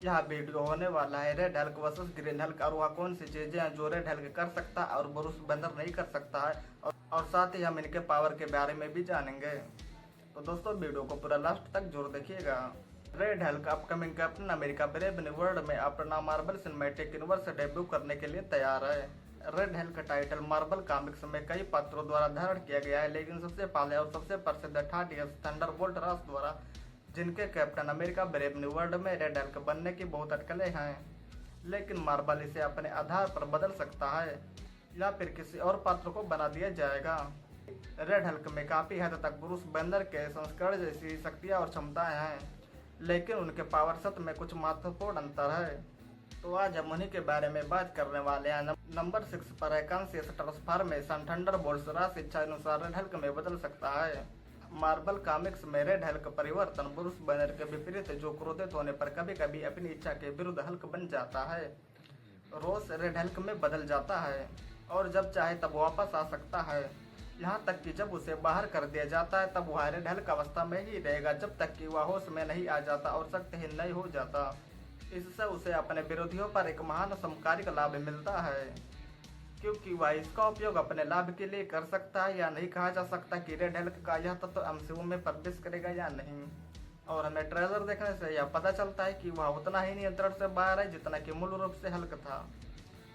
यह वीडियो होने वाला है red Hulk versus green Hulk, और वह कौन सी चीजें हैं जो रेड हल्क कर सकता है और ब्रूस बैनर नहीं कर सकता है, और साथ ही हम इनके पावर के बारे में भी जानेंगे। तो दोस्तों वीडियो को पूरा लास्ट तक जरूर देखिएगा। Red Hulk upcoming captain America brave new world में अपना मार्वल सिनेमैटिक यूनिवर्स डेब्यू करने के लिए तैयार है। Red Hulk title Marvel comics में कई पात्रों द्वारा धारण किया गया है, लेकिन सबसे पहले और सबसे प्रसिद्ध थंडरबोल्ट रॉस द्वारा, जिनके captain America brave new world में रेड हल्क बनने की बहुत अटकलें हैं। लेकिन मार्वल इसे अपने आधार पर बदल सकता है या फिर किसी और पात्र को बना दिया जाएगा। रेड हल्क में काफी हद तक ब्रूस बैनर के संस्करण जैसी शक्तियां और क्षमताएं हैं, लेकिन उनके पावर सेट में कुछ महत्वपूर्ण अंतर है। तो आज हम उन्हीं के बारे में बात करने वाले हैं। नंबर 6 पर है कॉन्शियस ट्रांसफॉर्मेशन। थंडरबोल्ट्स रास इच्छा अनुसार रेड हल्क में बदल सकता है। मार्वल कॉमिक्स में रेड हल्क परिवर्तन ब्रूस बैनर के विपरीत, जो क्रोधित होने पर कभी कभी अपनी इच्छा के विरुद्ध हल्क बन जाता है, रोज रेड हल्क में बदल जाता है और जब चाहे तब वापस आ सकता है। यहाँ तक कि जब उसे बाहर कर दिया जाता है तब वह रेड हल्क अवस्था में ही रहेगा जब तक कि वह होश में नहीं आ जाता और शक्तिहीन नहीं हो जाता। इससे उसे अपने विरोधियों पर एक महान समकालिक लाभ मिलता है, क्योंकि वह इसका उपयोग अपने लाभ के लिए कर सकता है। या नहीं कहा जा सकता कि रेड हल्क का यह तत्व एमसीयू में प्रवेश करेगा या नहीं, और हमें ट्रेलर देखने से यह पता चलता है कि वह उतना ही नियंत्रण से बाहर है जितना कि मूल रूप से हल्क था।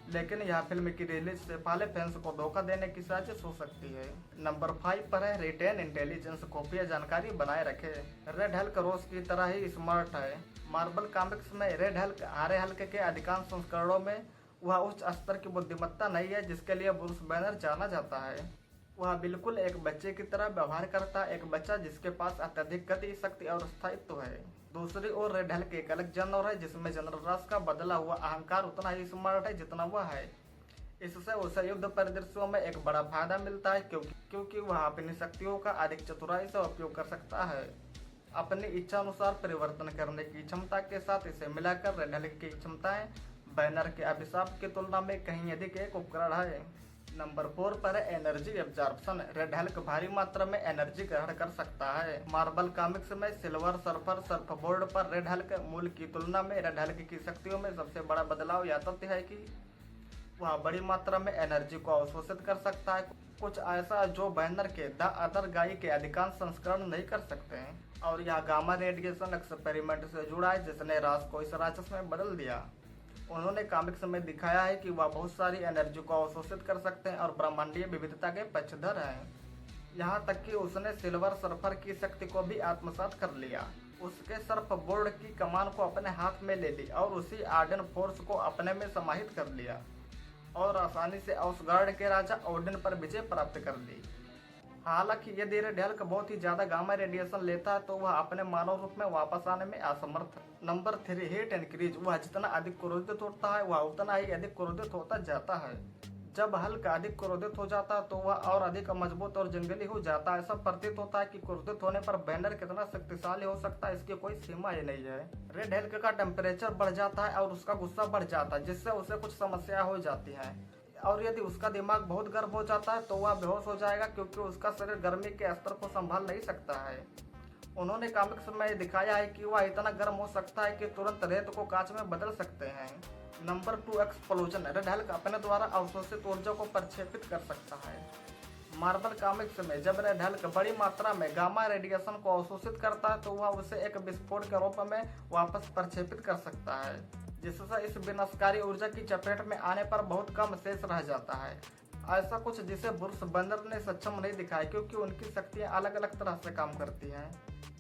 लेकिन यह फिल्म की रिलीज से पहले फैंस को धोखा देने की साजिश हो सकती है। नंबर 5 पर है रिटेन इंटेलिजेंस। खुफिया जानकारी बनाए रखे। रेड हल्क रोज की तरह ही स्मार्ट है। मार्वल कॉमिक्स में रेड हल्क हरे हल्क के अधिकांश संस्करणों में वह उच्च स्तर की बुद्धिमत्ता नहीं है जिसके लिए ब्रूस बैनर जाना जाता है। वह बिल्कुल एक बच्चे की तरह व्यवहार करता है, एक बच्चा जिसके पास अत्यधिक गति, शक्ति और स्थायित्व है। दूसरी ओर रेड हल्क एक अलग जानवर है जिसमें जनरल रॉस का बदला हुआ अहंकार उतना ही स्मार्ट है जितना वह है। इससे उसे युद्ध परिदृश्यों में एक बड़ा फायदा मिलता है, क्योंकि वह अपनी शक्तियों का अधिक चतुराई से उपयोग कर सकता है। अपनी इच्छा अनुसार परिवर्तन करने की क्षमता के साथ इसे मिलाकर रेड हल्क की क्षमताएं बैनर के अभिशाप की तुलना में कहीं अधिक एक उपकरण है। नंबर 4 पर है एनर्जी एब्जॉर्प्शन। रेड हल्क भारी मात्रा में एनर्जी ग्रहण कर सकता है। मार्वल कॉमिक्स में सिल्वर सर्फर सर्फबोर्ड पर रेड हल्क मूल की तुलना में रेड हल्क की शक्तियों में सबसे बड़ा बदलाव यह तथ्य है कि वह बड़ी मात्रा में एनर्जी को अवशोषित कर सकता है, कुछ ऐसा जो बैनर के द अदर गाई के अधिकांश संस्करण नहीं कर सकते हैं। और यह गामा रेडिएशन एक्सपेरिमेंट से जुड़ा है जिसने रास को इस राक्षस में बदल दिया। उन्होंने कॉमिक्स में दिखाया है कि वह बहुत सारी एनर्जी को अवशोषित कर सकते हैं और ब्रह्मांडीय विविधता के पक्षधर हैं। यहाँ तक कि उसने सिल्वर सर्फर की शक्ति को भी आत्मसात कर लिया, उसके सर्फ बोर्ड की कमान को अपने हाथ में ले ली और उसी आर्डन फोर्स को अपने में समाहित कर लिया और आसानी से ऑसगार्ड के राजा ओडिन पर विजय प्राप्त कर ली। हालांकि यदि रेड हल्क बहुत ही ज्यादा गामा रेडिएशन लेता है तो वह अपने मानव रूप में वापस आने में असमर्थ है। Number 3 heat increase. वह जितना अधिक क्रोधित होता है वह उतना ही अधिक क्रोधित होता जाता है। जब हल्क अधिक क्रोधित हो जाता है तो वह और अधिक मजबूत और जंगली हो जाता है। ऐसा प्रतीत होता है कि क्रोधित होने पर बैनर कितना शक्तिशाली हो सकता है इसकी कोई सीमा ही नहीं है। रेड हल्क का टेम्परेचर बढ़ जाता है और उसका गुस्सा बढ़ जाता है, जिससे उसे कुछ समस्या हो जाती है। और यदि उसका दिमाग बहुत गर्म हो जाता है तो वह बेहोश हो जाएगा, क्योंकि उसका शरीर गर्मी के स्तर को संभाल नहीं सकता है। उन्होंने कॉमिक्स में दिखाया है कि वह इतना गर्म हो सकता है कि तुरंत रेत को कांच में बदल सकते हैं। Number 2 explosion. रेड हल्क अपने द्वारा अवशोषित ऊर्जा को प्रक्षेपित कर सकता है। मार्वल कॉमिक्स में जब रेड हल्क बड़ी मात्रा में गामा रेडिएशन को अवशोषित करता है तो वह उसे एक विस्फोट के रूप में वापस प्रक्षेपित कर सकता है, जिससे इस विनाशकारी ऊर्जा की चपेट में आने पर बहुत कम शेष रह जाता है। ऐसा कुछ जिसे ब्रूस बैनर ने सक्षम नहीं दिखाया, क्योंकि उनकी शक्तियां अलग अलग तरह से काम करती हैं।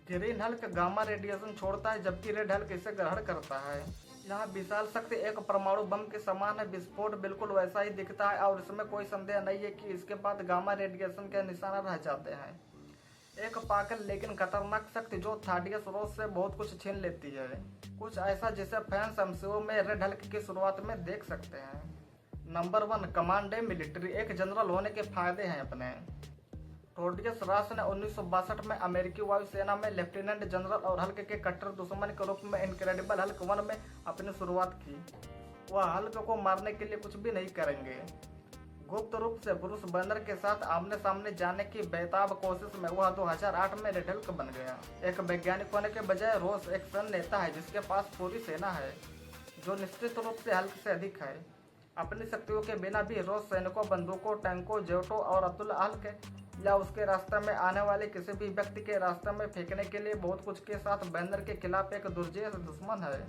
ग्रीन हल्क गामा रेडिएशन छोड़ता है जबकि रेड हल्क इसे ग्रहण करता है। यहाँ विशाल शक्ति एक परमाणु बम के समान है। विस्फोट बिल्कुल वैसा ही दिखता है और इसमें कोई संदेह नहीं है कि इसके बाद गामा रेडिएशन के निशान रह जाते हैं। एक पागल लेकिन खतरनाक शक्ति जो थाडियस रोज से बहुत कुछ छीन लेती है, कुछ ऐसा जिसे फैंस एमसीयू में रेड हल्क की शुरुआत में देख सकते हैं। Number 1 command military. एक जनरल होने के फायदे हैं अपने। थोडियस रास ने 1962 में अमेरिकी वायुसेना में लेफ्टिनेंट जनरल और हल्क के कट्टर दुश्मन के रूप में इनक्रेडिबल हल्क 1 में अपनी शुरुआत की। वह हल्क को मारने के लिए कुछ भी नहीं करेंगे। गुप्त रूप से ब्रूस बैनर के साथ आमने सामने जाने की बेताब कोशिश में वह 2008 में रेड हल्क बन गया। एक वैज्ञानिक होने के बजाय रोस एक सन नेता है जिसके पास पूरी सेना है, जो निश्चित रूप से हल्क से अधिक है। अपनी शक्तियों के बिना भी रोस सैनिकों, बंदूकों, टैंकों, जेटों और अतुल हल्क या उसके रास्ते में आने वाले किसी भी व्यक्ति के रास्ते में फेंकने के लिए बहुत कुछ के साथ बैनर के खिलाफ एक दुर्जेय दुश्मन है।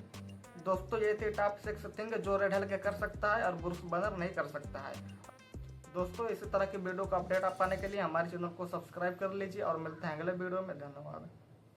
दोस्तों, ये थी टॉप 6 थिंग जो रेड हल्क कर सकता है और ब्रूस बैनर नहीं कर सकता है। दोस्तों, इसी तरह की वीडियो का अपडेट आप पाने के लिए हमारे चैनल को सब्सक्राइब कर लीजिए और मिलते हैं अगले वीडियो में। धन्यवाद।